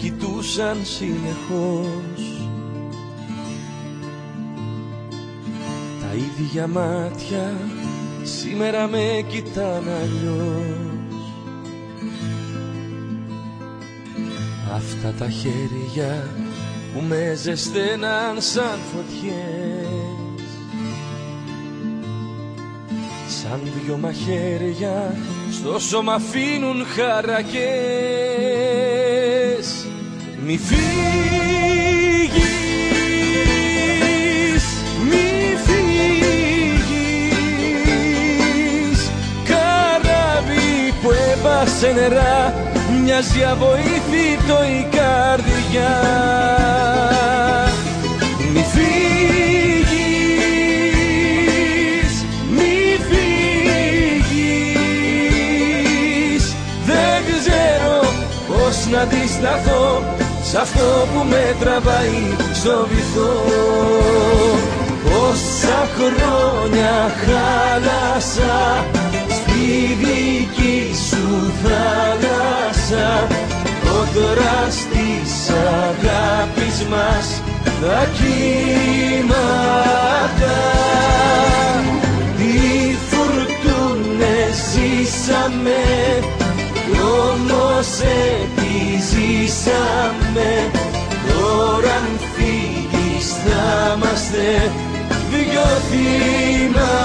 κοιτούσαν συνεχώς. Τα ίδια μάτια σήμερα με κοιτάν αλλιώς. Αυτά τα χέρια που με ζεσταίναν σαν φωτιές, σαν δυο μαχαίρια στο σώμα αφήνουν χαρακές. Μη φύγεις, μη φύγεις, καράβι που έπασε νερά, μοιάζει αβοήθητο η καρδιά. Μη φύγεις, μη φύγεις, δεν ξέρω πώς να αντισταθώ σ' αυτό που με τραβάει στο βυθό. Πόσα χρόνια χάλασα στη δική σου θάλασσα, κόντρα της αγάπης μας τα κύματα. Τι φουρτούνες ζήσαμε κι όμως επιζήσαμε. Τώρα αν φύγεις θα είμαστε δυο θύματα.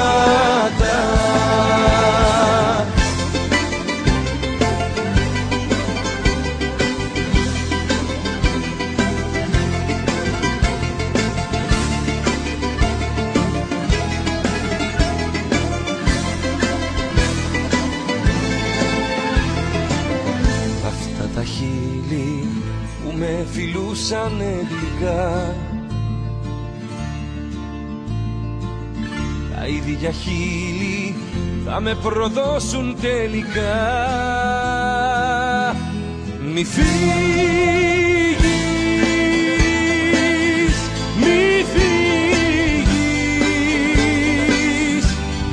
Τα χείλη που με φιλούσαν γλυκά, τα ίδια χείλη θα με προδώσουν τελικά. Μη φύγεις, μη φύγεις,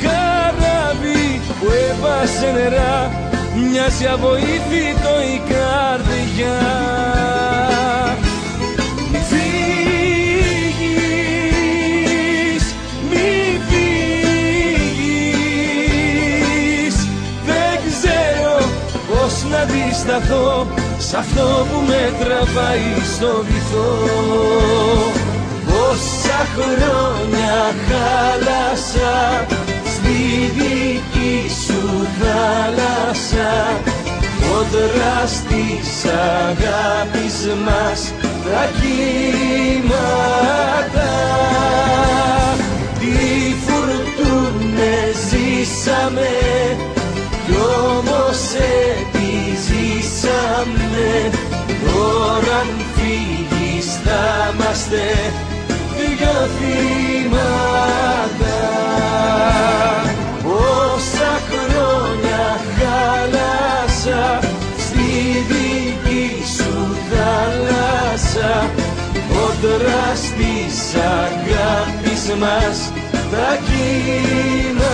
καράβι που έπασε νερά, μοιάζει αβοήθητο η καρδιά. Μη φύγεις, μη φύγεις, δεν ξέρω πώς να αντισταθώ σ' αυτό που με τραβάει στο βυθό. Πόσα χρόνια χάλασα στη δική σου θάλασσα, κόντρα της αγάπης μας τα κύματα. Τι φουρτούνες ζήσαμε κι όμως επιζήσαμε. Τώρα αν φύγεις θα είμαστε δυο θύματα. Πόσα χρόνια χάλασα στη δική σου θάλασσα, κόντρα της αγάπης μας τα κύματα.